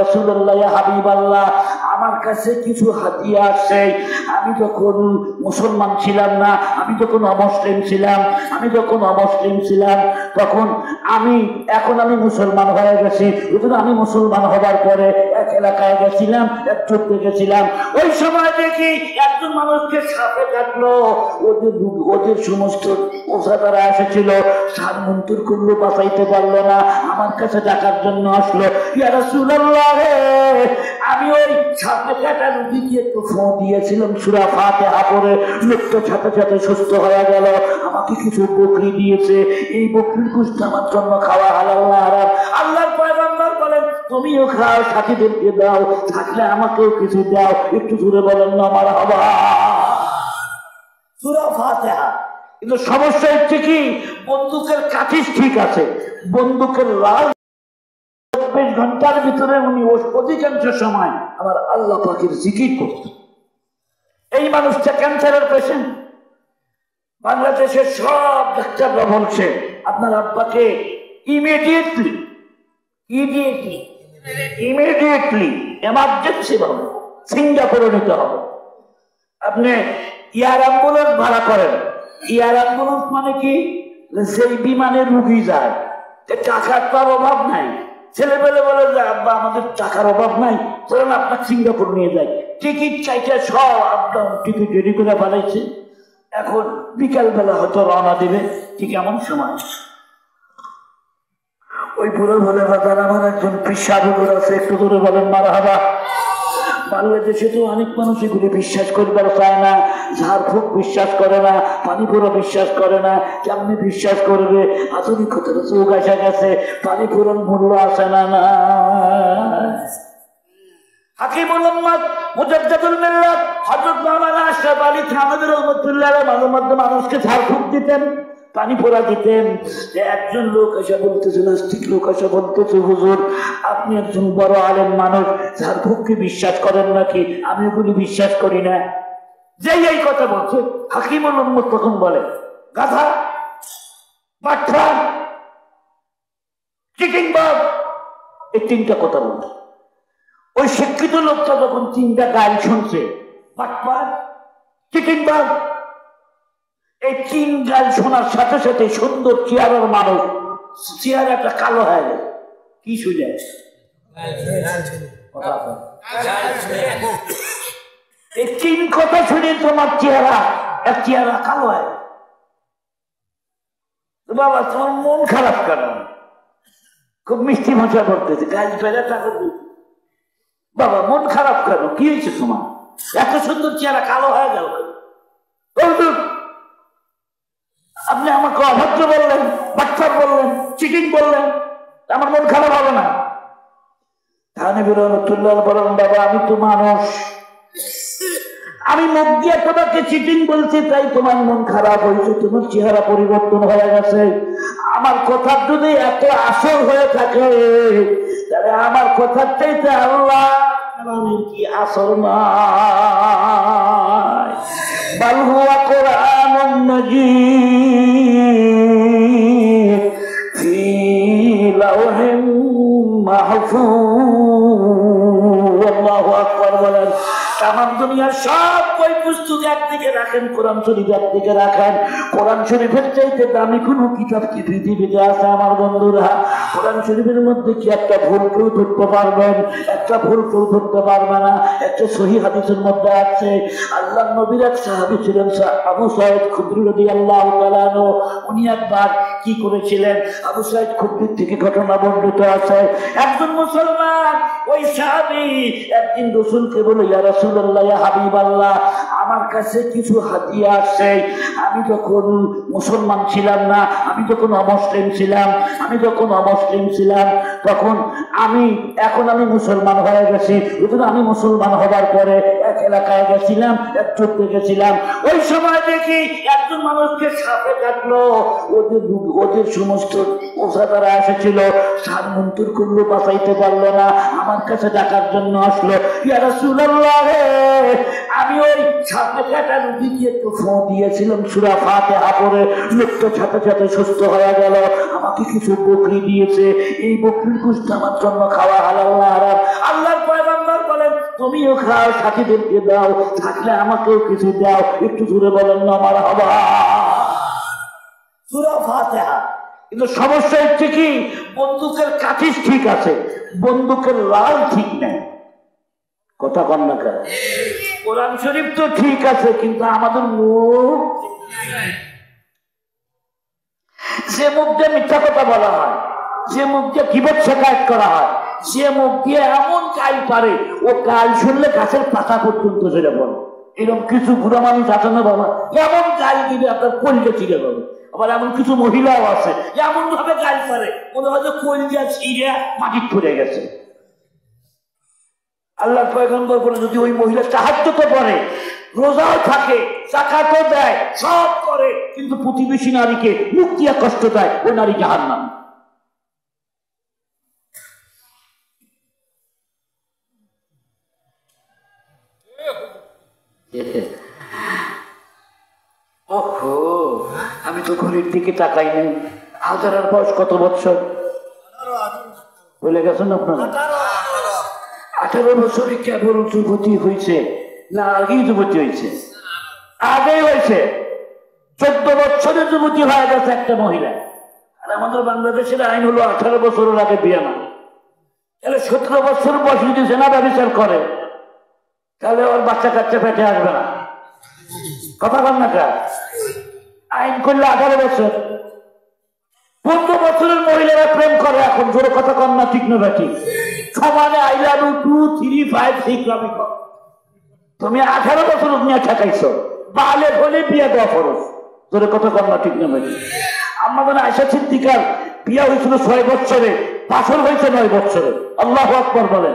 রাসূলুল্লাহ ইয়া হাবিবাল্লাহ, আমার কাছে কিছু হাদিয়া আসছে। আমি যখন মুসলমান ছিলাম না, আমি যখন অমুসলিম ছিলাম, তখন এখন আমি মুসলমান হয়ে গেছি। আমি মুসলমান হবার পরে এক এলাকায় গেছিলাম, এক চোখে গেছিলাম। ওই সময় দেখি একজন মানুষকে সাপে কাটলো। ওদের সমস্ত ওঝাদারা এসেছিল, সার মন্ত্র করলো, বাঁচাইতে পারলো না। আমার কাছে ডাকার জন্য আসলো, ইয়া রাসূলুল্লাহ, আমি ওই সাপে কাটা রোগীকে একটু ফোঁ দিয়েছিলাম, সূরা ফাতিহা পড়ে লোকটা সাথে সাথে সুস্থ হয়ে গেল। আমাকে কিছু বকরি দিয়েছে, এই বকরির গোশত আমার জন্য খাওয়া হালাল না হারাম। আল্লাহর পয়গম্বর বলেন, তুমিও খাও, সাথীদেরকে দাও, থাকলে আমাকেও কিছু দাও। একটু জোরে বলেন না মারহাবা। সূরা ফাতিহা। কিন্তু সমস্যা হচ্ছে কি, বন্দুকের কাঠিস ঠিক আছে, বন্দুকের লাল 24 ঘন্টার ভিতরে উনি অধিকাংশ সময় আমার আল্লাহ পাকের জিকির করতেন। এই মানুষটা ক্যান্সারের পেশেন্ট। বাংলাদেশের সব ডাক্তাররা বলছে আপনার আব্বাকে ইমিডিয়েটলি এমার্জেন্সি ভাবে সিঙ্গাপুরে নিতে হবে। আপনি এয়ার অ্যাম্বুলেন্স ভাড়া করেন। এয়ার অ্যাম্বুলেন্স মানে কি, সেই বিমানে রুগী যায়, টাকার তো অভাব নাই। ছেলেবেলে বলে যে আব্বা আমাদের টাকার অভাব নাই, চলেন আপনার সিঙ্গাপুর নিয়ে যাই। টিকিট চাইতে সব আপনার টিকিট রেডি করে ফেলাইছে। এখন বিকাল বেলা হয়তো রওনা দিবে, ঠিক এমন সময় ওই বুড়ো বলে বাজার আমার একজন পিসাবুর আছে, একটু দূরে বলেন মারহাবা। বাংলাদেশে তো অনেক মানুষ এগুলি বিশ্বাস করবার চায় না, ঝাড়ফুঁক বিশ্বাস করে না, পানি পুরো বিশ্বাস করে না। কেমনি বিশ্বাস করবে? আধুনিকতার যুগ আসা গেছে, পানি পুরন মূল্য আসে না। হাকিমুল উম্মাত মুজাদ্দিদুল মিল্লাত হযরত মাওলানা আশরাফ আলী থানভী রাহমাতুল্লাহ আলাইহি মাঝে মধ্যে মানুষকে ঝাড়ফুঁক দিতেন, পানি পোড়া দিতেন। একজন লোক এসে বলতেছে, নাস্তিক লোক এসে বলতেছে, হুজুর আপনি একজন বড় আলেম মানুষ, ঝাড়ফুঁককে বিশ্বাস করেন নাকি? আমি ওগুলি বিশ্বাস করি না। যেই এই কথা বলছে, হাকিমুল উম্মাত তখন বলে, গাধা, বাটপার, চিটিংবাজ, এই তিনটা কথা বলছে। ওই শিক্ষিত লোকটা যখন তিনটা গাল শুনছে, বাটপার, চিটিংবাজ, এই তিন গাল শোনার সাথে সাথে সুন্দর চেহারার মানুষ চেহারাটা কালো হয়ে যায়। কি শুনে এই তিন কথা শুনে তোমার চেহারা কালো হয়। বাবা তোমার মন খারাপ কেন? খুব মিষ্টি ভাষা করতেছে, গাছ পেলে টাকা দিচ্ছে। বাবা মন খারাপ কেন? কি হয়েছে তোমার? এত সুন্দর চেহারা কালো হয়ে গেল। আপনি আমাকে অভদ্র বললেন, বাটপার বললেন, চিটিং বললেন, আমার মন খারাপ হবে না? থানভী রাহমাতুল্লাহ বলেন, বাবা আমি তো মানুষ, আমি মুখ দিয়ে তোমাকে চিটিং বলছি তাই তোমার মন খারাপ হয়েছে, তোমার চেহারা পরিবর্তন হয়ে গেছে। আমার কথা যদি এত আসল হয়ে থাকে, তাহলে আমার কথার চাইতে আল্লাহ কি আসল নয়? বাল হুয়া কুরআনুন মাজিদ ফি লাওহিম মাহফুজ। আল্লাহু আকবার বলেন। তামাম দুনিয়ার সব বই পুস্তক একদিকে রাখেন, কোরআন শরীফ একদিকে রাখেন। কোরআন শরীফের চাইতে দামি কোনো কিতাব কি পৃথিবীতে আছে আমার বন্ধুরা? কোরআন শরীফের মধ্যে কি একটা ভুল কেউ ধরতে পারবেন? একটা ভুল কেউ ধরতে পারবে না। একটা সহিহ হাদিসের মধ্যে আছে, আল্লাহর নবীর এক সাহাবী ছিলেন আবু সাঈদ খুদরি রাদিয়াল্লাহু তাআলা আনহু। উনি একবার কি করেছিলেন, আবু সাঈদ খুদরির থেকে ঘটনা বর্ণিত আছে। একজন মুসলমান ওই সাহাবী একদিন রাসূলকে বলে, ইয়া রাসূলুল্লাহ ইয়া হাবিবাল্লাহ, আমার কাছে কিছু হাদিয়া আসছে। আমি যখন মুসলমান ছিলাম না, আমি যখন অমুসলিম ছিলাম, তখন এখন আমি মুসলমান হয়ে গেছি। আমি মুসলমান হবার পরে এক এলাকায় গেছিলাম, এক চোখে গেছিলাম। ওই সময় দেখি একজন মানুষকে সাপে কাটলো। ওদের সমস্ত ওঝাদারা এসেছিল, সার মন্ত্র করলো, বাঁচাইতে পারলো না। আমার কাছে ডাকার জন্য আসলো, ইয়া রাসূলুল্লাহ, আমি ওই সাপে কাটা রোগীকে একটু ফোঁ দিয়েছিলাম, সূরা ফাতিহা পড়ে লোকটা সাথে সাথে সুস্থ হয়ে গেল। আমাকে কিছু বকরি দিয়েছে, এই বকরির গোশত আমার জন্য খাওয়া হালাল না হারাম। তুমিও খাও, সাথীদেরকে দাও, থাকলে আমাকেও কিছু দাও। একটু জোরে বলেন না আমার হবা সূরা ফাতিহা। কিন্তু সমস্যা হচ্ছে কি, বন্দুকের কাঠিস ঠিক আছে, বন্দুকের লাল ঠিক নেই। কথা কন না কেন? কোরআন শরীফ তো ঠিক আছে, কিন্তু আমাদের মুখ, যে মুখ দিয়ে মিথ্যা কথা বলা হয়, যে মুখ দিয়ে গীবত শিকায়ত করা হয়, যে মুখ দিয়ে এমন গাল পারে, ও গাল শুনলে গাছের পাতা পর্যন্ত ছেড়ে পড়ে। এরকম কিছু বুড়া মানুষ আছে না বাবা, এমন গাল দিবে আপনার কলিজা ছিঁড়ে যাবে। আবার এমন কিছু মহিলাও আছে এমন ভাবে গাল পারে, মনে হয় যে কলিজা ছিঁড়ে মাটি পড়ে গেছে। আল্লাহ পয়গম্বর বলে, যদি ওই মহিলা তাহাজ্জুদ করে, রোজাও থাকে, যাকাতও দেয়, সব করে, কিন্তু প্রতিবেশী নারীকে মুখ দিয়ে কষ্ট দেয়, ওই নারী জাহান্নাম। ওহো, আমি তো ঘড়ির দিকে তাকাই নাই। হাজারার বয়স কত বছর বলে গেছেন আপনারা? 18 বছরে কেবল যুবতী হয়েছে না আগেই যুবতী হয়েছে? আগেই হয়েছে। 14 বছরে যুবতী হয়ে গেছে একটা মহিলা। আর আমাদের বাংলাদেশের আইন হলো 18 বছরের আগে বিয়ে না। তাহলে 17 বছর বয়স যদি জেনা ব্যভিচার করে, তাহলে ওর বাচ্চা কাচ্চা পেটে আসবে না। কথা বল না কা? আইন করলে 18 বছর। 15 বছরের মহিলারা প্রেম করে এখন, জোরে কথা কন না, ঠিক না ঠিক? সমানে I love you 2, 3, 5, 6 আমি কর। তুমি 18 বছর নিয়ে ঠেকাইছো, বালে বলে বিয়ে দেওয়া ফরজ। জোরে কথা কন না, ঠিক না ভাই? আমাদের আয়েশা সিদ্দিকার বিয়ে হয়েছিল 6 বছরে, বাছর হয়েছে 9 বছরে। আল্লাহু আকবার বলেন।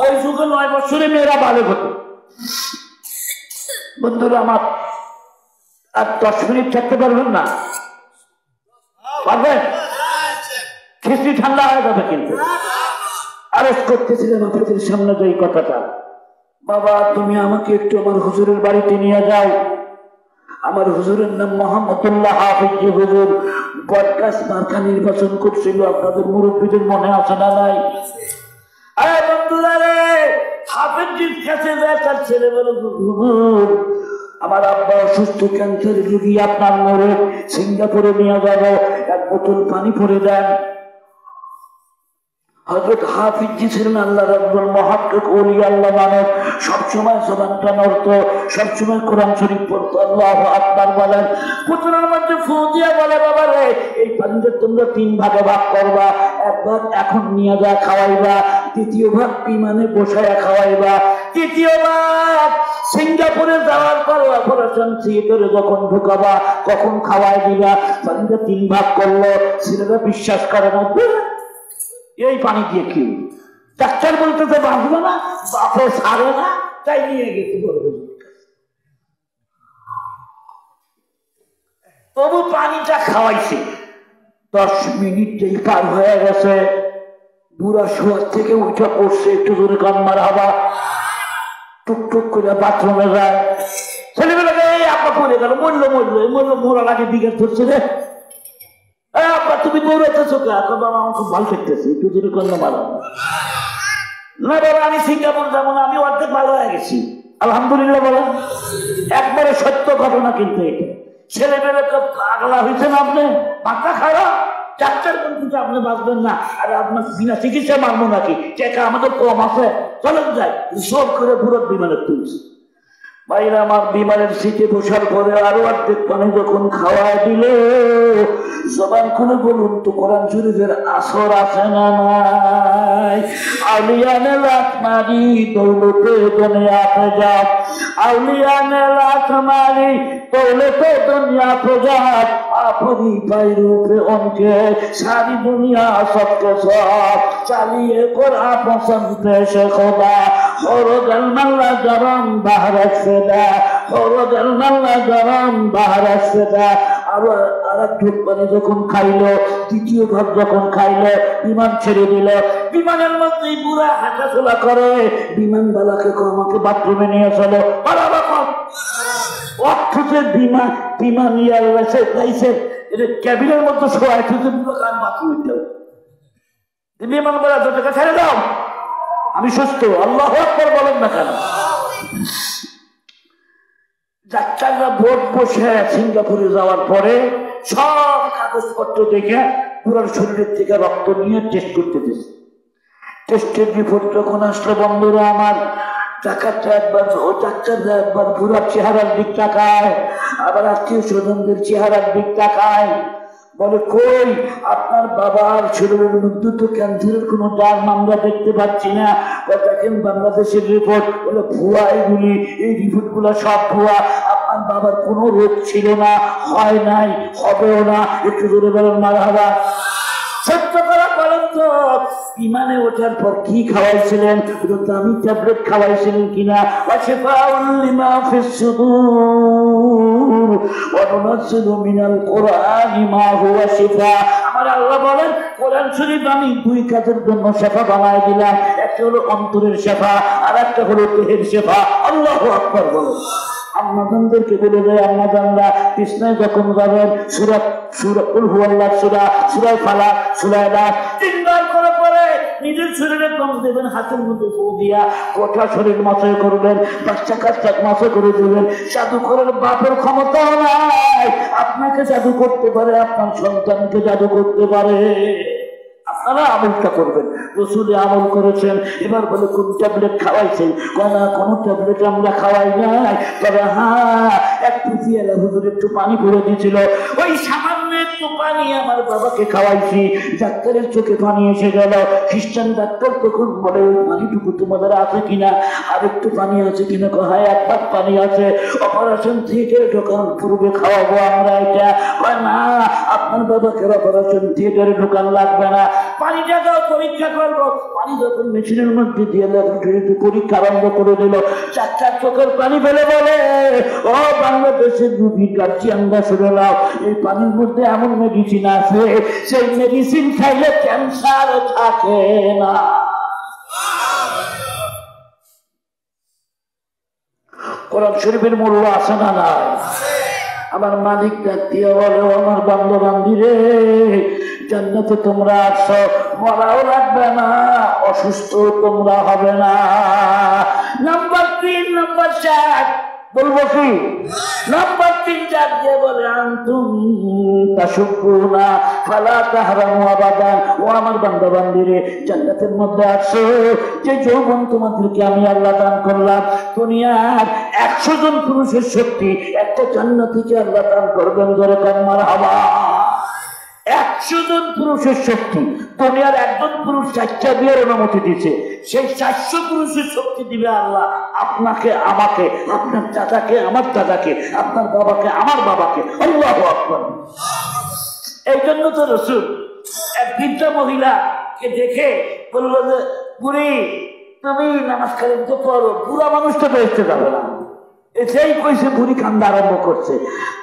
ওই যুগে 9 বছরে মেয়েরা বালে হতো। বন্ধুরা আমার, আর 10 মিনিট থাকতে পারবেন না? পারবেন? খিচড়ি ঠান্ডা হয়ে যাবে। কিন্তু আরজ করতেছিলেন আপনাদের সামনে যে কথাটা, বাবা তুমি আমাকে একটু আমার হুজুরের বাড়িতে নিয়ে যাও। আমার হুজুরের নাম মোহাম্মদুল্লাহ হাফিজ হুজুর। বটগাছ মার্কা নির্বাচন করছিল, আপনাদের মুরব্বীদের মনে আছে না নাই? আরে বন্ধুরা রে, হাফিজের কাছে যায়, তার ছেলে বলে, হুজুর আমার আব্বা অসুস্থ, ক্যান্সার রোগী, আপনার মরে সিঙ্গাপুরে নিয়ে যাবো, 1 বোতল পানি ভরে দেন। হযরত হাফিজ জি ছিলেন আল্লাহ রাব্বুল মুহাক্কিক ওলি আল্লাহ মানব, সবসময় জবানটা নড়তো, সবসময় কোরআন শরীফ পড়তো। আল্লাহু আকবার বলেন। পুত্রের মধ্যে ফু দিয়ে বলে, বাবা রে এই পানিটা তোমরা 3 ভাগে ভাগ করবা, 1 ভাগ এখন নিয়ে যা খাওয়াইবা, 2য় ভাগ বিমানে বসায়া খাওয়াইবা, 3য় ভাগ সিঙ্গাপুরে যাওয়ার পর অপারেশন থিয়েটারে যখন ঢুকাবা কখন খাওয়াই দিবা। পানিটা 3 ভাগ করলো। ছেলেরা বিশ্বাস করে না, এই পানি দিয়ে কি ডাক্তার বলতেছে বাঁচবে না, বাপে ছাড়ে না, তাই নিয়ে গেছে। তবু পানিটা খাওয়াইছে। 10 মিনিটেই পার হয়ে গেছে। বুড়া শোয়ার থেকে উঠে পড়ছে, একটু জোরে কান মারা হবা, টুকটুক করে বাথরুমে যায়। ছেলেবেলাকে এই আপা পড়ে গেল, মরলো মরলো মরলো, মোড়ার আগে দিকে ধরছে রে, তুমি দৌড়াতেছো কে? বাবা আমার খুব ভালো থাকতেছে, একটু জোরে করলে ভালো না। বাবা আমি সিঙ্গাপুর যাবো না, আমি অর্ধেক ভালো হয়ে গেছি আলহামদুলিল্লাহ বলেন। একবারে সত্য ঘটনা। কিন্তু এটা ছেলেমেয়েরা তো পাগলা হয়েছে না, আপনি মাথা খারাপ। ডাক্তার বলতে আপনি বাঁচবেন না, আর আপনার বিনা চিকিৎসা মারবো নাকি? টাকা আমাদের কম আছে, চলেন যাই। সব করে পুরো বিমানের তুলছি। ভাইরা আমার, বিমানের সিটে বসার পরে আরো অর্ধেক পানি যখন খাওয়ায় দিল, জবান খুলে বলুন তো কোরআন শরীফের আসর আছে না নাই? আউলিয়ানে লাত মারি দৌলতে দুনিয়া পে যাব, আউলিয়ানে লাত মারি দৌলতে দুনিয়া পে যাব, আপনি पैरों पे उनके सारी दुनिया सबके सब चलिए कुरान पसंद पेश खुदा और दिल मल्ला गरम बहरत फिदा और दिल मल्ला गरम बहरत फिदा। আর একটু পানি যখন খাইলো, 2য় ভাগ যখন খাইলো, বিমান ছেড়ে দিল। বিমানের মধ্যেই পুরা হাঁটাচলা করে। বিমানবালাকে আমাকে বাথরুমে নিয়ে চলো, অর্থে বিমান ইয়ার ক্যাবিনের মধ্যে শোয়াই বাথরুমে বিমান বলা 2 টাকা ছেড়ে দাও। আমি সুস্থ, আল্লাহু আকবার বলেন না কেন? ডাক্তাররা ভোট বসে সিঙ্গাপুরে যাওয়ার পরে সব কাগজপত্র দেখে পুরো শরীরের থেকে রক্ত নিয়ে টেস্ট করতে দিয়েছে। টেস্টের রিপোর্ট যখন আসলো, বন্ধুরা আমার, ডাক্তাররা একবার পুরো চেহারার দিক তাকায়, আবার আত্মীয় স্বজনদের চেহারার দিক তাকায়, বলে কই আপনার বাবার শরীরের মধ্যে তো ক্যান্সারের কোনো ডার্ম আমরা দেখতে পাচ্ছি না। দেখেন বাংলাদেশের রিপোর্ট, বলে ভুয়া এগুলি, এই রিপোর্ট গুলো সব ভুয়া, আপনার বাবার কোনো রোগ ছিল না, হয় নাই, হবেও না। একটু জোরে বলেন মারহাবা। সত্য করা বলেন তো, বিমানে ওঠার পর কি খাওয়াইছিলেন? দামি ট্যাবলেট খাওয়াইছিলেন কিনা? আমার আল্লাহ বলেন, কোরআন শরীফ আমি দুই কাজের জন্য শেফা বানায় দিলাম। একটা হলো অন্তরের শেফা, আর একটা হলো দেহের শেফা। আল্লাহু আকবার বলেন। আম্মাজানদেরকে বলে দেয়, আম্মাজানরা কৃষ্ণায় যখন যাবেন সূরা ফালাক, সূরা নাস তিনবার করে পরে নিজের শরীরে দম দেবেন, হাতের মধ্যে ফু দিয়া গোটা শরীর মশাই করবেন, বাচ্চা কাচ্চা মশাই করে দেবেন। জাদু করার বাপের ক্ষমতাও নাই, আপনাকে জাদু করতে পারে, আপনার সন্তানকে জাদু করতে পারে। আপনারা আমলটা করবেন, রসুলে আমল করেছেন। এবার বলে কোন ট্যাবলেট খাওয়াইছেন? না, কোনো ট্যাবলেট আমরা খাওয়াই নাই, তবে হ্যাঁ একটু পিয়ালা হুজুর একটু পানি করে দিয়েছিল, ওই সামান্য একটু পানি আমার বাবাকে খাওয়াইছি। ডাক্তারের চোখে পানি এসে গেল। খ্রিস্টান ডাক্তার তখন বলে, ওই পানিটুকু তোমাদের আছে কিনা, আর একটু পানি আছে কিনা? হ্যাঁ, এক ভাগ পানি আছে, অপারেশন থিয়েটারে ঢোকানোর পূর্বে খাওয়াবো আমরা এটা। না, আপনার বাবাকে অপারেশন থিয়েটারে ঢোকানো লাগবে না, পানিটাকেও পরীক্ষা করবো। পানি যখন মেশিনের মধ্যে দিয়ে পরীক্ষা আরম্ভ করে দিল, চার চোখের পানি ফেলে বলে, ও বাংলাদেশের রুগী গার্জিয়ানরা শুনে নাও, এই পানির মধ্যে এমন মেডিসিন আছে, সেই মেডিসিন খাইলে ক্যান্সার থাকে না। কোরআন শরীফের মূল্য আছে না নাই? আমার মালিক ডাক দিয়ে বলে, আমার বান্ধবান্ধী রে, জান্নাতে তোমরা আসো, মরাও লাগবে না, অসুস্থ তোমরা হবে না। নাম্বার 3, নাম্বার 4 বলবো কি? নাম্বার 3 চার দিয়ে বলে, আনতুম তাশুকুনা ফালা তাহরামু আবাদান। ও আমার বান্দাবান্দিরে, জান্নাতের মধ্যে আসো, যে যৌবন তোমাদেরকে আমি আল্লাহ দান করলাম, দুনিয়ার 100 জন পুরুষের শক্তি একটা জান্নাতীকে আল্লাহ দান করবেন। ধরে কান্নার হাওয়া 100 জন পুরুষের শক্তি, দুনিয়ার একজন পুরুষ 4টা বিয়ের অনুমতি দিচ্ছে, সেই 400 পুরুষের শক্তি দিবে আল্লাহ আপনাকে, আমাকে, আপনার দাদাকে, আমার দাদাকে, আপনার বাবাকে, আমার বাবাকে। আল্লাহু আকবার। এই জন্য তো রাসূল এক বৃদ্ধা মহিলাকে দেখে বলল যে, বুড়ি তুমি নামাজ কালাম তো পড়ো, বুড়া মানুষ তো বেহেশতে যাবে না। এসেই কইছে, বুড়ি কান্দা আরম্ভ করছে।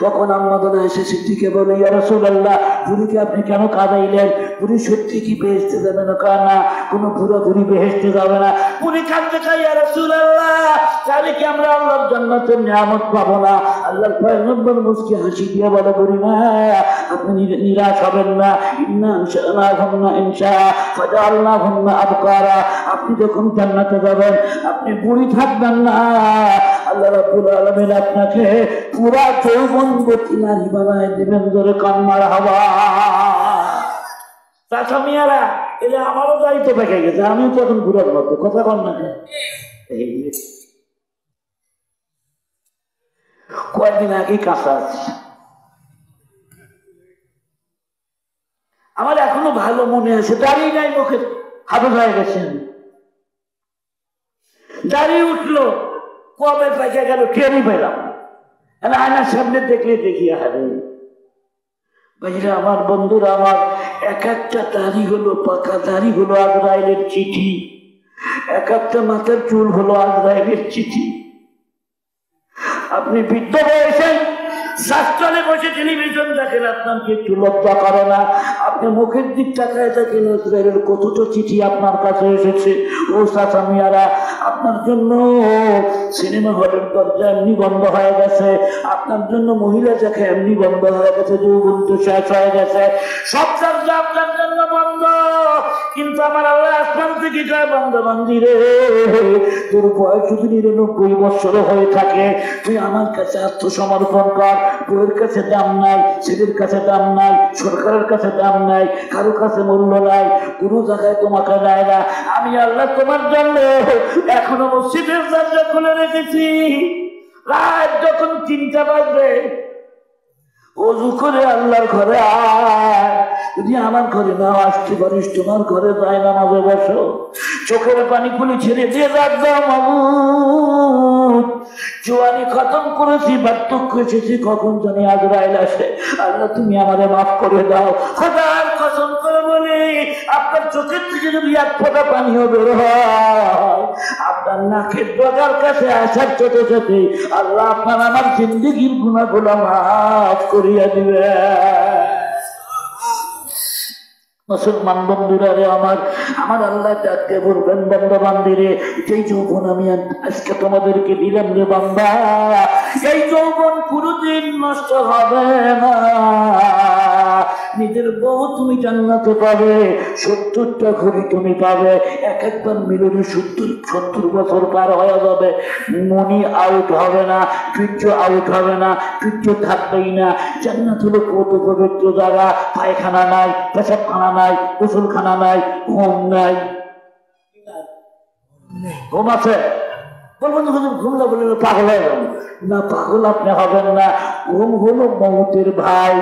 তখন আম্মাদানা এসে সিদ্দিকে বলে, ইয়া রাসূলুল্লাহ, বুড়িকে আপনি কেন কাঁদাইলেন? বুড়ি সত্যি কি বেহেশতে যাবে না? না, কোনো বুড়া বুড়ি বেহেশতে যাবে না। বুড়ি কাঁদতে চাই, ইয়া রাসূলুল্লাহ, তাহলে কি আমরা আল্লাহর জান্নাতের নিয়ামত পাবো না? আল্লাহর পয়গম্বর মুস্কি হাসি দিয়ে বলে, বুড়ি না, আপনি নিরাশ হবেন না। ইন্না ইনশাআল্লাহুন্না ইনশা ফাজআলনাহুন্না আবকারা। আপনি যখন জান্নাতে যাবেন, আপনি বুড়ি থাকবেন না, আল্লাহ রাব্বুল আলামিন আপনাকে পুরা যৌবনবতী নারী বানায় দিবেন। ধরে কান্নার হাওয়া। চাচা মিয়ারা, এটা আমারও দায়িত্ব পেকে গেছে, আমিও তো এখন বুড়ার মতো, কথা কন না। কয়েকদিন আগেই কাঁচা আছে, আমার এখনো ভালো মনে আছে। দাঁড়িয়ে নাই, মুখে হাতে হয়ে গেছে, দাঁড়িয়ে উঠলো, কবে পেকে গেল টেরই পেলাম। আয়নার সামনে দেখলে দেখি, হারে ভাইরা আমার, বন্ধুরা আমার, এক একটা দাড়ি হলো, পাকা দাড়ি হলো আজরাইলের চিঠি, এক একটা মাথার চুল হলো আজরাইলের চিঠি। আপনি বৃদ্ধ বয়সে শাস্ত্রে বসে টেলিভিশন দেখেন, আপনাকে একটু লজ্জা করে না? আপনি মুখের দিক তাকায় দেখেন, ইসরায়েলের কতটা চিঠি আপনার কাছে এসেছে। ও চাচা মিয়ারা, আপনার জন্য সিনেমা হলের দরজা এমনি বন্ধ হয়ে গেছে, আপনার জন্য মহিলা দেখা এমনি বন্ধ হয়ে গেছে, যৌবন তো শেষ হয়ে গেছে, সব দরজা আপনার জন্য বন্ধ। কিন্তু আমার আল্লাহ আসমান থেকে কয় বান্দা বান্দি রে, তোর বয়স যদি 99 বছর হয়ে থাকে, তুই আমার কাছে আত্মসমর্পণ কর। বউয়ের কাছে দাম নাই, ছেলের কাছে দাম নাই, সরকারের কাছে দাম নাই, কারো কাছে মূল্য নাই, কোনো জায়গায় তোমাকে নেয় না। আমি আল্লাহ তোমার জন্য এখনো মসজিদের দরজা খুলে রেখেছি। রাত যখন 3টা বাজবে, ওযু করে আল্লাহর ঘরে আয়। যদি আমার ঘরে না আসতে পারিস, তোমার ঘরে যায় নামাজে বসো, চোখের পানি খুলে ছেড়ে দিয়ে রাখবো। মাবুদ, জোয়ানি খতম করেছি, বার্ধক্য এসেছি, কখন জানি আজরাইল আসে। আল্লাহ তুমি আমারে মাফ করে দাও। খোদার কসম করে বলি, আপনার চোখের থেকে যদি এক ফোঁটা পানিও বের হয়, আপনার নাকের ডগার কাছে আসার সাথে সাথে আল্লাহ আপনার আমার জিন্দেগির গুনাহগুলো মাফ করিয়া দিবে। মুসলমান বন্ধুরা রে আমার, আমার আল্লাহ ডাকতে বলবেন বান্দা বান্দিরে, যেই যৌবন আমি আজকে তোমাদেরকে দিলাম রে বান্দা, এই যৌবন কোনদিন নষ্ট হবে না। নিজের বউ তুমি জান্নাতে পাবে, 70টা ঘড়ি তুমি পাবে, এক একবার মিলনে 70 বছর পার হয়ে যাবে। মনি আউট হবে না, বীর্য আউট হবে না, বীর্য থাকবেই না। জান্নাত হলো কত পবিত্র জায়গা। পায়খানা নাই, পেশাবখানা নাই, গোসলখানা নাই, ঘুম নাই। ঘুম আছে? বলবেন ঘুম না বললে পাগল হয়ে যাবেন না। পাগল আপনি হবেন না। ঘুম হলো মৌতের ভাই।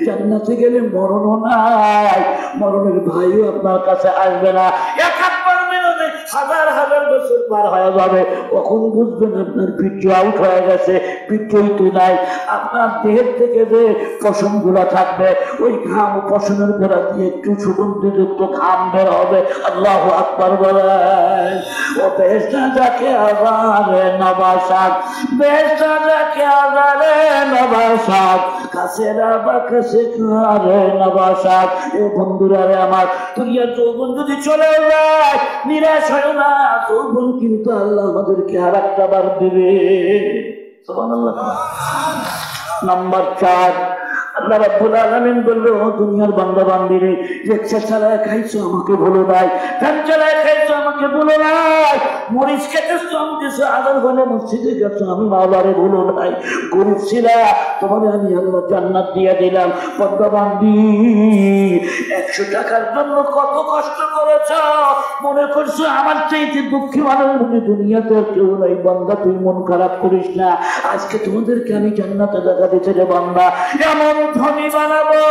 জান্নাতে গেলে মরণও নাই, মরণের ভাইও আপনার কাছে আসবে না। এক একবার মিলনে হাজার হাজার বছর পার হয়ে যাবে, কখন বুঝবেন আপনার বীর্য আউট হয়ে গেছে, বীর্যই তো নাই। আপনার দেহের থেকে যে পশম গুলা থাকবে, ওই ঘাম পশমের গোড়া দিয়ে একটু সুগন্ধিযুক্ত ঘাম বের হবে। আল্লাহু আকবার বলেন। ও বেহেশতে যাকে আজারে নবাসাত, বেহেশতে যাকে আজারে নবাসাত, কাছেরা বা কাছে কারে নবাসাত। এ বন্ধুরা রে আমার, দুনিয়ার যৌবন যদি চলে যায়, নিরাশ হয় না। যৌবন কিন্তু আল্লাহ আমাদেরকে আর একটা বার দেবে। সুবহানাল্লাহ। নাম্বার 4, আল্লাহ রাব্বুল আলামিন বলল, দুনিয়ার বান্দা বান্দিরে, রিকশা চালায় খাইছো আমাকে বলো নাই, ফ্যান চালায় খাইছো আমাকে বলো নাই, মরিচ খেতেছো আনতেছো, আদার ঘরে মসজিদে গেছো আমি মাওলারে বলো নাই। গরিব ছিলা, তোমার আমি আল্লাহ জান্নাত দিয়ে দিলাম। বান্দা বান্দি, 100 টাকার জন্য কত কষ্ট করেছো, মনে করছো আমার চাইতে দুঃখী মানুষ মনে দুনিয়াতে কেউ নাই। বান্দা তুই মন খারাপ করিস না, আজকে তোমাদেরকে আমি জান্নাতে দেখা দিতে রে বান্দা। এমন ধনী বানাবো,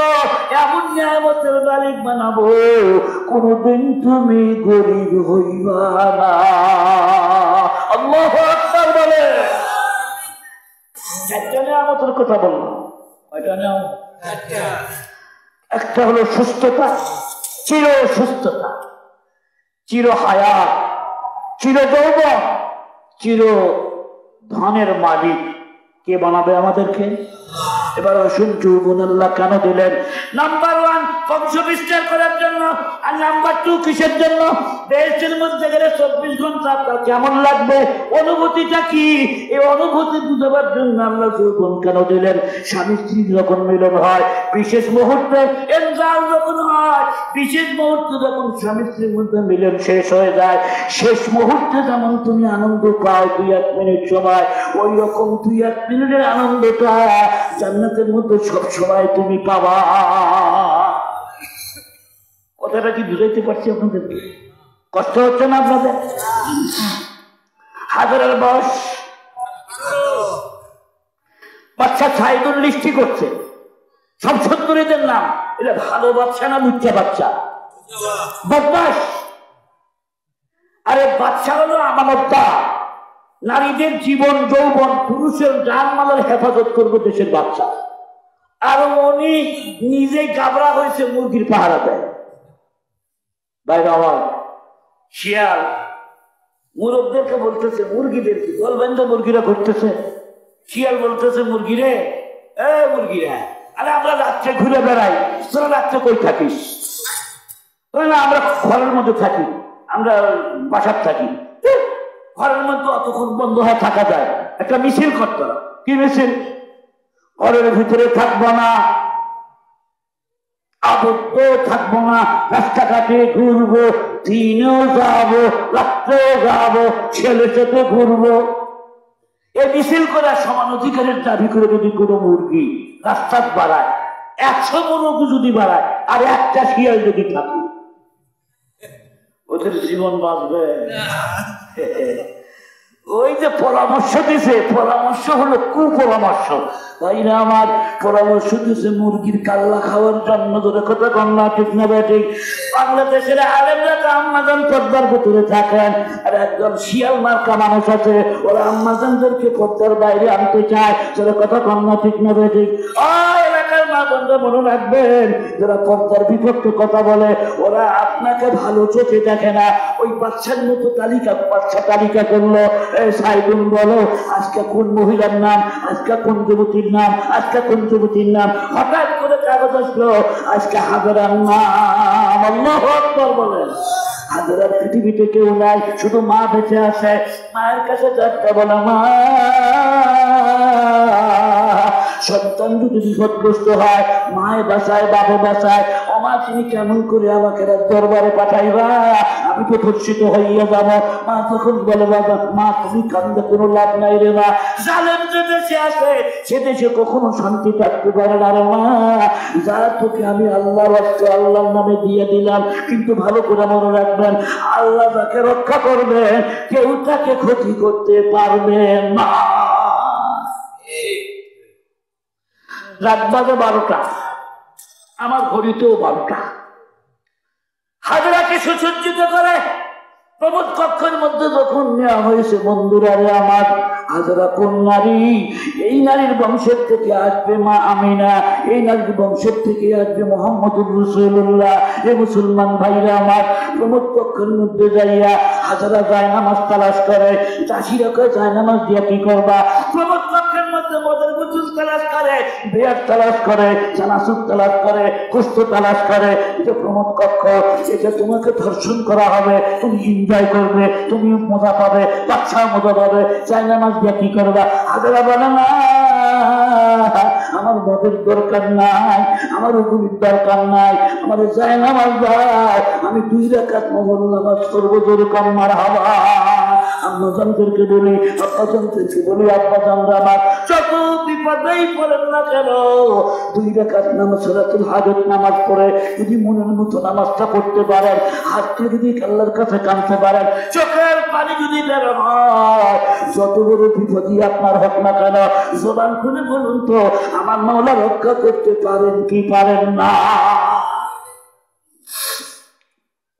এমন নিয়ামতের মালিক বানাবো, কোনদিন তুমি গরিব হইবা না। আল্লাহু আকবার বলে। 4টা নিয়ামতের কথা বললাম। কয়টা নিয়ামত? 4টা। একটা হলো সুস্থতা, চির সুস্থতা, চির হায়াত, চির যৌবন, চির ধনের মালিক। কে বানাবে আমাদেরকে? এবার আসুন, যৌবন আল্লাহ কেন দিলেন? নাম্বার 1 বংশ বিস্তার করার জন্য, আর নাম্বার 2 কিসের জন্য? দেশের মধ্যে গেলে 24 ঘন্টা আপনার কেমন লাগবে, অনুভূতিটা কি, এই অনুভূতি বুঝাবার জন্য আল্লাহ যৌবন কেন দিলেন? স্বামী স্ত্রী যখন মিলন হয়, বিশেষ মুহূর্তে এনজাল যখন হয়, বিশেষ মুহূর্তে যখন স্বামী স্ত্রীর মধ্যে মিলন শেষ হয়ে যায়, শেষ মুহূর্তে যেমন তুমি আনন্দ পাও 2-1 মিনিট সময়, ওই রকম 2-1 মিনিটের আনন্দটা জান্নাতের মধ্যে সব সময় তুমি পাবা। কথাটা কি বুঝাইতে পারছি আপনাদেরকে? কষ্ট হচ্ছে না আপনাদের? হাজারের বয়স বাচ্চা সাইদুল লিস্টি করছে, সব 70-এর নাম। এটা ভালো বাচ্চা না লুচ্চা বাচ্চা? বদমাশ। আরে বাচ্চা হলো আমানতদার। নারীদের জীবন যৌবন, পুরুষের জানমালের হেফাজত করবে দেশের বাচ্চা। আর উনি নিজেই গাবড়া হয়েছে মুরগির পাহারা দেয়। ভাই আমার শিয়াল মুরগদেরকে বলতেছে, মুরগিদেরকে বলবেন তো, মুরগিরা ঘুরতেছে, শিয়াল বলতেছে মুরগিরে, এ মুরগিরা, আরে আমরা রাত্রে ঘুরে বেড়াই, তোরা রাত্রে কই থাকিস? না, আমরা ঘরের মধ্যে থাকি, আমরা বাসার থাকি। ঘরের মধ্যে অতক্ষণ বন্ধ হয়ে থাকা যায়? একটা মিছিল করতে হবে। কি মিছিল? ঘরের ভিতরে থাকবো না, আবদ্ধ থাকবো না, রাস্তাঘাটে ঘুরবো, দিনেও যাবো, রাত্রেও যাবো, ছেলে সাথে ঘুরবো। এই মিছিল করার সমান অধিকারের দাবি করে যদি কোনো মুরগি রাস্তা বাড়ায়, 100 মুরগি যদি বাড়ায়, আর একটা শিয়াল যদি থাকে, ওদের জীবন বাঁচবে? ওই যে পরামর্শ দিছে, পরামর্শ হলো কুপরামর্শ। তাই না, আমার পরামর্শ দিছে মুরগির কাল্লা খাওয়ার জন্য। ধরে কথা কন্যা ঠিক না বেঠিক? বাংলাদেশের আলেমরা তো আম্মাজান পর্দার ভিতরে থাকেন, আর একজন শিয়াল মার্কা মানুষ আছে, ওরা আম্মাজানদেরকে পর্দার বাইরে আনতে চায়। ধরে কথা কন্যা ঠিক না বেঠিক? এলাকার মা বন্ধু মনে রাখবেন, যারা পর্দার বিপক্ষে কথা বলে, ওরা আপনাকে ভালো চোখে দেখে না। ওই বাচ্চার মতো বাচ্চা তালিকা করলো, সাইদুল বলো আজকে কোন মহিলার নাম, আজকে কোন যুবতীর নাম, আজকে কোন যুবতীর নাম। হঠাৎ করে কাগজ আসলো আজকে হাজারার নাম। আল্লাহু আকবার বলেন। হাজারার পৃথিবীতে কেউ নাই, শুধু মা বেঁচে আছে। মায়ের কাছে যাচ্ছে, বলে মা, সন্তান যদি বিপদগ্রস্ত হয়, মায়ে বাঁচায়, বাপে বাঁচায়, মা তুমি কেমন করে আমাকে দরবারে পাঠাইবা, আমি তো ধর্ষিত হইয়া যাবো। মা তখন বলে, বাবা মা তুমি কান্দে কোনো লাভ নাই রে মা, জালেম যে দেশে আসে সে দেশে কখনো শান্তি থাকতে পারে না রে মা। যা তোকে আমি আল্লাহর রাস্তে আল্লাহর নামে দিয়ে দিলাম, কিন্তু ভালো করে মনে রাখবেন, আল্লাহ তাকে রক্ষা করবেন, কেউ তাকে ক্ষতি করতে পারবে না। রাত বাজে 12টা, আমার ঘড়িতেও 12টা। হাজরাকে সুসজ্জিত করে প্রমোদ কক্ষের মধ্যে যখন নেওয়া হয়েছে, বন্ধুরা রে আমার, হাজরা কোন নারী? এই নারীর বংশের থেকে আসবে মা আমিনা, এই নারীর বংশের থেকে আসবে মুহাম্মদুর রাসূলুল্লাহ। এ মুসলমান ভাইরা আমার, প্রমোদ কক্ষের মধ্যে যাইয়া হাজরা জায়নামাজ তালাশ করে। চাষিরা কয় জায়নামাজ দিয়া কি করবা? প্রমোদ কক্ষের মধ্যে মদের বোতল তালাশ করে, বিয়ার তালাশ করে, চানাচুর তালাশ করে, কুষ্ঠ তালাশ করে। এটা প্রমোদ কক্ষ, এটা তোমাকে ধর্ষণ করা হবে, তুমি এনজয় করবে, তুমি মজা পাবে, বাচ্চা মজা পাবে। জায়নামাজ দিয়া কি করবা? হাজরা বলে না, আমার মদের দরকার নাই, আমার হুকুমের দরকার নাই, আমার জায়নামাজ দাও, আমি 2 রাকাত নফল নামাজ করবো। যেরকম মারহাবা। আম্মাজানদেরকে বলি, আব্বাজানদেরকে বলি, আব্বাজানরা আমার যত বিপদেই পড়েন না কেন, 2 রাকাত নামাজ সালাতুল হাজত নামাজ পড়ে যদি মনের মতো নামাজটা পড়তে পারেন, হাতটা যদি আল্লাহর কাছে কাঁদতে পারেন, চোখের পানি যদি বের হয়, যত বড় বিপদই আপনার হোক না কেন, জবান খুলে বলুন তো, আমার মাওলা রক্ষা করতে পারেন কি পারেন না?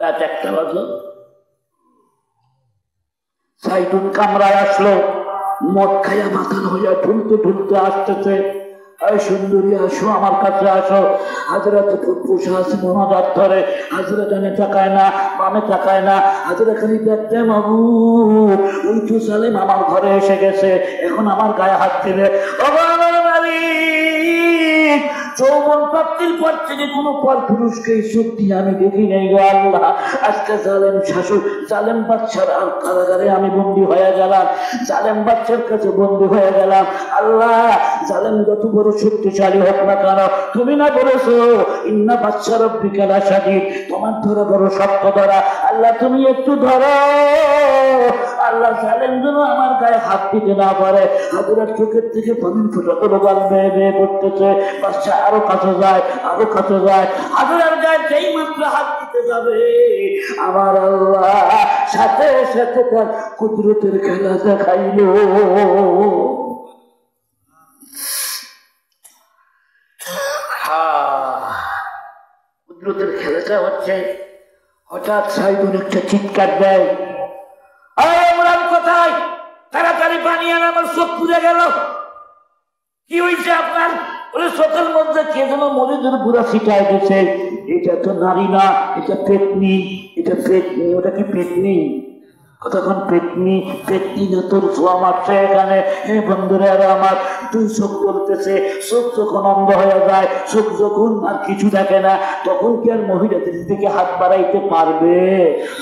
রাত 1টা বাজলো, সাইদুল কামরায় আসলো, মদ খাইয়া মাথান হইয়া ঢুলতে ঢুলতে আসতেছে। এই সুন্দরী আসো, আমার কাছে আসো। হাজরা তো বসে আছে, মোনাজাত ধরে। হাজরা ডানে তাকায় না, বামে তাকায় না, হাজরা খালি দেখতে, বাবু ওই তো সালেম আমার ঘরে এসে গেছে, এখন আমার গায়ে হাত দিবে। যৌবন প্রাপ্তির পর থেকে কোনো পর পুরুষকে এই শক্তি আমি দেখি নাই গো আল্লাহ। আজকে জালেম শাসক, জালেম বাচ্চার আর কারাগারে আমি বন্দী হয়ে গেলাম, জালেম বাচ্চার কাছে বন্দী হয়ে গেলাম। আল্লাহ, জালেম যত বড় শক্তিশালী হোক না কেন, তুমি না বলেছো ইন্না বাচ্চা রব্বিকা লাশাদীদ, তোমার ধরা বড় শক্ত ধরা। আল্লাহ তুমি একটু ধরো, আল্লাহ জালেম যেন আমার গায়ে হাত দিতে না পারে। হাজরার চোখের থেকে পানির ফোঁটা করে গাল বেয়ে বেয়ে পড়তেছে। বাচ্চা আরো কাছে যায়, আরো কাছে যায়। হাজরার গায়ে যেই মাত্র হাত দিতে যাবে, আমার আল্লাহ সাথে সাথে তার কুদরতের খেলা দেখাইল। কুদরতের খেলাটা হচ্ছে, হঠাৎ সাইদুল একটা চিৎকার দেয়, কোথায়? তাড়াতাড়ি পানি আন, আমার চোখ পুড়ে গেল। কি হয়েছে আপনার? বলে চোখের মধ্যে কে যেন মরিচের গুঁড়া ছিটায় দিয়েছে। এটা তো নারী না, এটা পেতনি, এটা পেতনি। ওটা কি পেতনি? কতক্ষণ পেতনি, পেতনি না তোর ছোঁয়া মারছে এখানে। এই বন্ধুরা আমার, তুই চোখ বলতেছে, চোখ যখন অন্ধ হয়ে যায়, চোখ যখন আর কিছু দেখে না, তখন কি আর মহিলাদের দিকে হাত বাড়াইতে পারবে?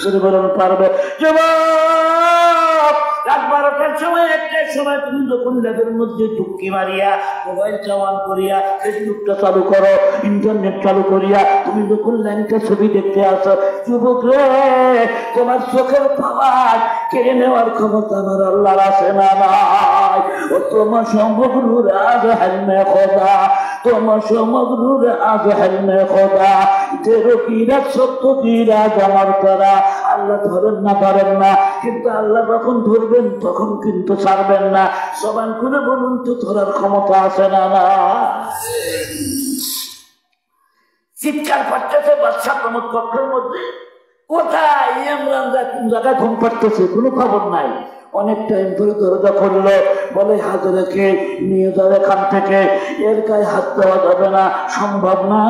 যদি বলেন পারবে। রাত 12টার সময় একটা সময় তুমি যখন ল্যাবের মধ্যে টুকি মারিয়া মোবাইলটা অন করিয়া ফেসবুকটা চালু করো, ইন্টারনেট চালু করিয়া তুমি যখন লাইনটা ছবি দেখতে আসো, যুবক রে তোমার চোখের পাওয়ার কেড়ে নেওয়ার ক্ষমতা আমার আল্লাহর আছে না নাই? ও তোমার সমগ্র রাজ হালমে খোদা, তোমার সমগ্র রাজ হালমে খোদা, তেরো কিরা সত্য কিরা আমার তারা। আল্লাহ ধরেন না পারেন না, কিন্তু আল্লাহ যখন ধরবেন তখন কিন্তু ছাড়বেন না। সবান করে বলুন তো ধরার ক্ষমতা আছে না না? চিৎকার করতেছে বাদশা প্রমোদ কক্ষের মধ্যে, কোথায় ইমরান কোন জায়গায় ঘুম পাড়তেছে, কোনো খবর নাই। অনেক টাইম ধরে দরজা খুললো, বলে হাজারাকে নিয়ে যাবে এখান থেকে, এর গায়ে হাত দেওয়া যাবে না, সম্ভব না,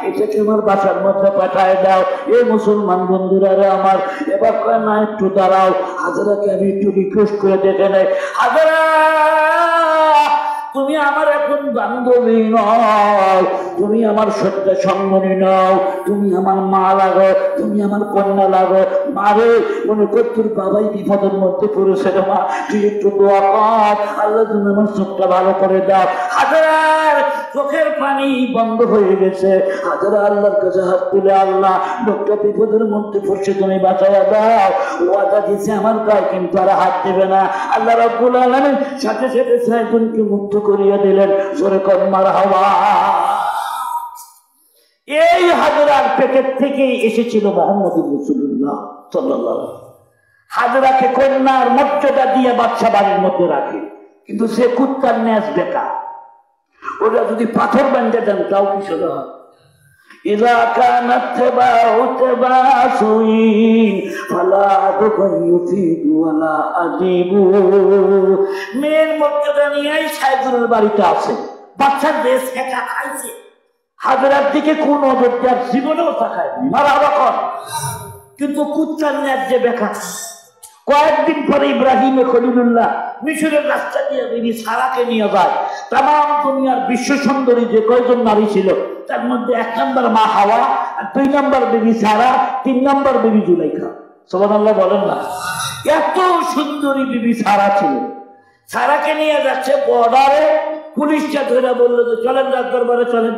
এটাকে আমার বাসার মধ্যে পাঠায় দাও। এই মুসলমান বন্ধুরা রে আমার, এবার কয় না একটু দাঁড়াও, হাজারাকে আমি একটু রিকোয়েস্ট করে দেখে নেই। হাজারা তুমি আমার এখন বান্ধবী নও, তুমি আমার সত্য সঙ্গনী নও, তুমি আমার মা লাগো, তুমি আমার কন্যা লাগো। মারে মনে কর তোর বাবাই বিপদের মধ্যে পড়েছে রে মা, তুই একটু দোয়া কর, আল্লাহ তুমি আমার চোখটা ভালো করে দাও। হাজার চোখের পানি বন্ধ হয়ে গেছে। হাজারা আল্লাহর কাছে হাত তুলে, আল্লাহ লোকটা বিপদের মধ্যে পড়ছে, তুমি বাঁচাইয়া দাও। ওয়াদা দিয়েছে আমার গায়ে কিন্তু আর হাত দেবে না। আল্লাহ রাব্বুল আলামিন সাথে সাথে ছয়জনকে মুক্ত করিয়া দিলেন। জোরে কর মারহাবা। এই হাজরার পেটের থেকেই এসেছিল মুহাম্মদুর রাসূলুল্লাহ সাল্লাল্লাহু আলাইহি ওয়াসাল্লাম। হাজরাকে কন্যার মর্যাদা দিয়ে বাদশা বাড়ির মধ্যে রাখে, কিন্তু সে কুত্তার ন্যাস বেকা। ওরা যদি পাথর বান্ধে দেন তাও কি শোনা হয়? إذا كان اتباع سوء فلا يفيد ولا أجيب। মেয়ের মর্যাদা নিয়েই সাইদুলের বাড়িতে আছে, বাচ্চার দেশ একা খাইছে। হাজরার দিকে কোন অযোধ্যার জীবনেও তাকায় মারা রকম, কিন্তু কুত্তার ন্যাস যে বেকা। কয়েকদিন পরে ইব্রাহিম খলিলুল্লাহ মিশরের রাস্তা দিয়ে বিবি সারাকে নিয়ে যায়। তাম দুনিয়ার বিশ্ব সুন্দরী যে কয়জন নারী ছিল তার মধ্যে 1 নম্বর মা হাওয়া, আর 2 নম্বর বিবি সারা, 3 নম্বর বিবি জুলাইখা। সুবহানাল্লাহ বলেন না? এত সুন্দরী বিবি সারা ছিল। সারাকে নিয়ে যাচ্ছে বর্ডারে, পুলিশটা ধরে বললো যে চলেন রাত দরবারে চলেন।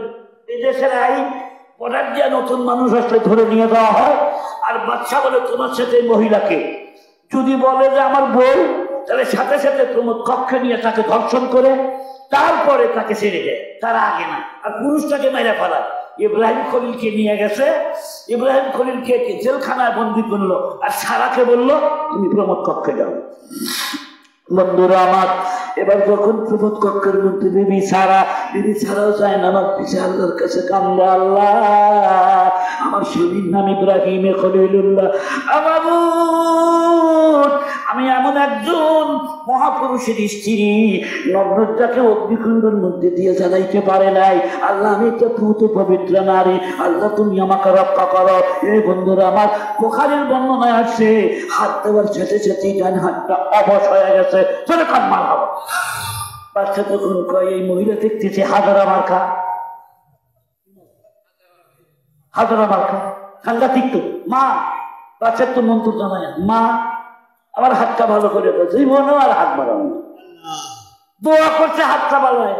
এই দেশের আইন, বর্ডার দিয়ে নতুন মানুষ আসলে ধরে নিয়ে যাওয়া হয়। আর বাদশা বলে তোমার সাথে মহিলাকে যদি বলে যে আমার বউ, তাহলে সাথে সাথে প্রমোদ কক্ষে নিয়ে তাকে ধর্ষণ করে তারপরে তাকে ছেড়ে দেয়, তার আগে না। আর পুরুষটাকে মেরে ফেলায়। ইব্রাহিম খলিলকে নিয়ে গেছে, ইব্রাহিম খলিলকে জেলখানায় বন্দি করলো, আর সারাকে বললো তুমি প্রমোদ কক্ষে যাও। বন্ধুরা আমার, এবার যখন প্রমোদ কক্ষের মধ্যে বিবি ছাড়াও যায় না, আমার পিছে আল্লাহর কাছে কান্দে, আল্লাহ আমার স্বামীর নাম ইব্রাহিম খলিলুল্লাহ, আমি এমন একজন মহাপুরুষের স্ত্রী, নগ্নতাকে অগ্নিকুণ্ডের মধ্যে দিয়ে জ্বালাইতে পারে নাই। আল্লাহ আমি একটা পুত পবিত্র নারী, আল্লাহ তুমি আমাকে রক্ষা করো। এই বন্ধুরা আমার, বুখারীর বর্ণনায় আসছে হাত দেওয়ার সাথে সাথে ডান হাতটা অবশ হয়ে গেছে। চলে কান মার হবো। বাচ্চা তখন কয় এই মহিলা দেখতেছে হাজারা মার্কা, হাজারা মার্কা সাংঘাতিক তো। মা বাচ্চার তো মন্ত্র জানায়, মা আমার হাতটা ভালো করে বলছে, জীবনেও আর হাত বাড়ানো, দোয়া করছে হাতটা ভালো হয়।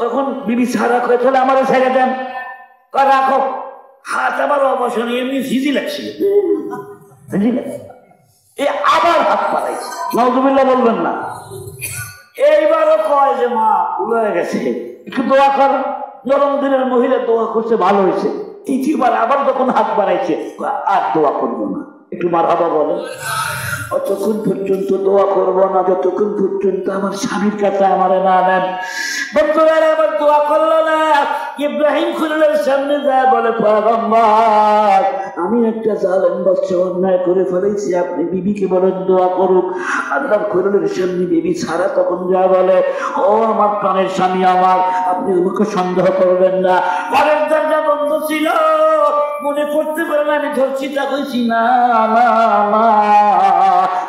তখন বিবি সারা কয়ে তাহলে আমারও ছেড়ে দেন, রাখো। হাত আবার অবসর এমনি ঝিঝি লাগছে, আবার হাত পাড়াইছে। নাউযুবিল্লাহ বলবেন না। এইবারও কয় যে মা ভুল হয়ে গেছে, একটু দোয়া কর। নরম দিনের মহিলা দোয়া করছে, ভালো হয়েছে। তৃতীয়বার আবার যখন হাত বাড়াইছে, আর দোয়া করবো না, একটু মারহাবা বলেন। অতক্ষণ পর্যন্ত দোয়া করবো না যতক্ষণ পর্যন্ত আমার স্বামীর কাছে আমারে না নেন। বন্ধুরা আবার দোয়া করলো না। ইব্রাহিম খলিলের সামনে যায় বলে, পয়গম্বর আমি একটা জালেম বাদশা অন্যায় করে ফেলেছি, আপনি বিবিকে বলেন দোয়া করুক। আল্লাহর খলিলের সামনে বিবি সারা তখন যা বলে, ও আমার প্রাণের স্বামী আমার, আপনি আমাকে সন্দেহ করবেন না। ঘরের দরজা বন্ধ ছিল, মনে করতে পারেন আমি ধরছি, তা কইছি না,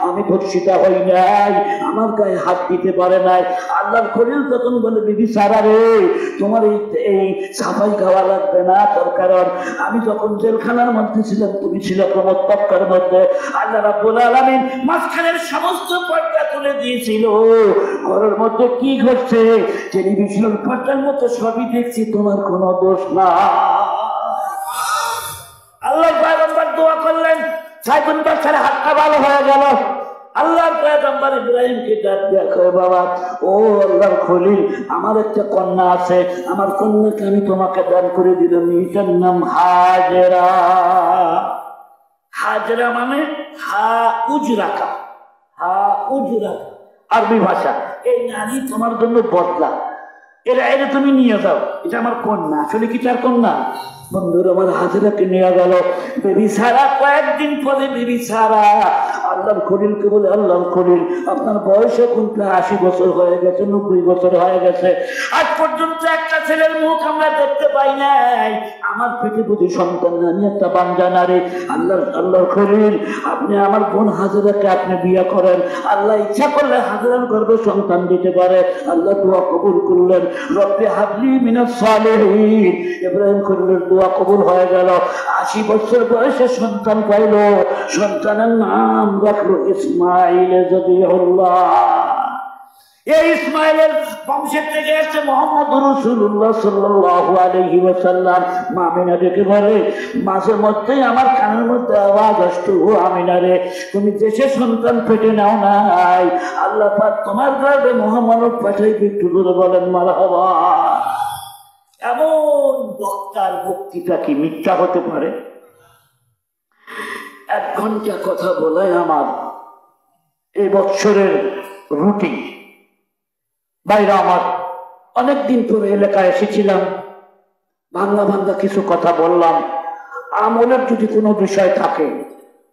আমি ধর্ষিতা হই নাই, আমার গায়ে হাত দিতে পারে নাই। আল্লাহর খলিল তখন বলে, বিবি সারা রে, তোমার এই সাফাই খাওয়া লাগবে না, তার কারণ আমি যখন জেলখানার মধ্যে ছিলাম তুমি ছিল প্রমোদ পক্ষের মধ্যে। আল্লাহ রাব্বুল আলামিন মাঝখানের সমস্ত পর্দা তুলে দিয়েছিল। ঘরের মধ্যে কি ঘটছে টেলিভিশনের পর্দার মতো সবই দেখছি, তোমার কোনো দোষ না। আল্লাহর পয়গম্বর দোয়া করলেন, 6 বছরের হাতটা ভালো হয়ে গেল। আল্লাহর পয়গম্বর ইব্রাহিমকে ডাক দিয়া কয়, বাবা ও আল্লাহর খলিল, আমার একটা কন্যা আছে, আমার কন্যাকে আমি তোমাকে দান করে দিলাম, এটার নাম হাজেরা। হাজেরা মানে হা উজরাকা, হা উজরাকা আরবি ভাষা। এই নারী তোমার জন্য বদলা, এটা তুমি নিয়ে যাও, এটা আমার কন্যা। আসলে কি তার কন্যা? বন্ধুরা আমার হাজেরাকে নিয়ে গেল। বেবি সারা কয়েকদিন পরে বেবি সারা আল্লাহর খলিলকে বলে, আল্লাহর খলিল, আপনার বয়স এখন প্রায় 80 বছর হয়ে গেছে, 90 বছর হয়ে গেছে, আজ পর্যন্ত একটা ছেলের মুখ আমরা দেখতে পাই নাই, আমার পেটে বুঝি সন্তান না, আমি একটা বাঞ্জা নারী। আল্লাহর খলিল, আপনি আমার বোন হাজেরাকে আপনি বিয়ে করেন, আল্লাহ ইচ্ছা করলে হাজেরার গর্ভে সন্তান দিতে পারে। আল্লাহ দোয়া কবুল করলেন, রব্বি হাবলি মিনাস সালিহিন। ইব্রাহিম খলিলের দোয়া কবুল হয়ে গেল। 80 বছর বয়সে সন্তান পাইল, সন্তানের নাম রাখলো ইসমাইল জবিহুল্লাহ। এই ইসমাইলের বংশের থেকে এসেছে মুহাম্মদ রাসূলুল্লাহ সাল্লাল্লাহু আলাইহি ওয়াসাল্লাম। মা আমিনা ডেকে বলে, মাঝে মধ্যেই আমার কানের মধ্যে আওয়াজ আসতো, ও আমিনা রে, তুমি দেশে সন্তান পেটে নাও নাই, আল্লাহ পাক তোমার গর্ভে মহামানব পাঠাইবে, একটু জোরে বলেন মারহাবা। এমন বক্তার বক্তৃতা কি মিথ্যা হতে পারে? 1 ঘন্টা কথা বলায় আমার এই বছরের রুটিন। বাইরে আমার অনেকদিন পরে এলাকায় এসেছিলাম, ভাঙ্গা ভাঙ্গা কিছু কথা বললাম। আমলের যদি কোনো বিষয় থাকে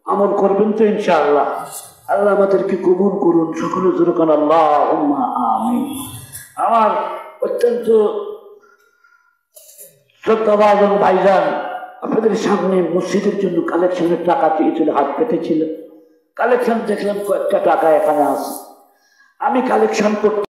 আমল করবেন তো ইনশাআল্লাহ। আল্লাহ আমাদেরকে কবুল করুন, সকলে জোরে কোন আল্লাহুম্মা আমিন। আমার অত্যন্ত শ্রদ্ধাভাজন ভাইজান আপনাদের সামনে মসজিদের জন্য কালেকশনের টাকা চেয়েছিল, হাত পেতেছিল। কালেকশন দেখলাম কয়েকটা টাকা এখানে আছে, আমি কালেকশন করতে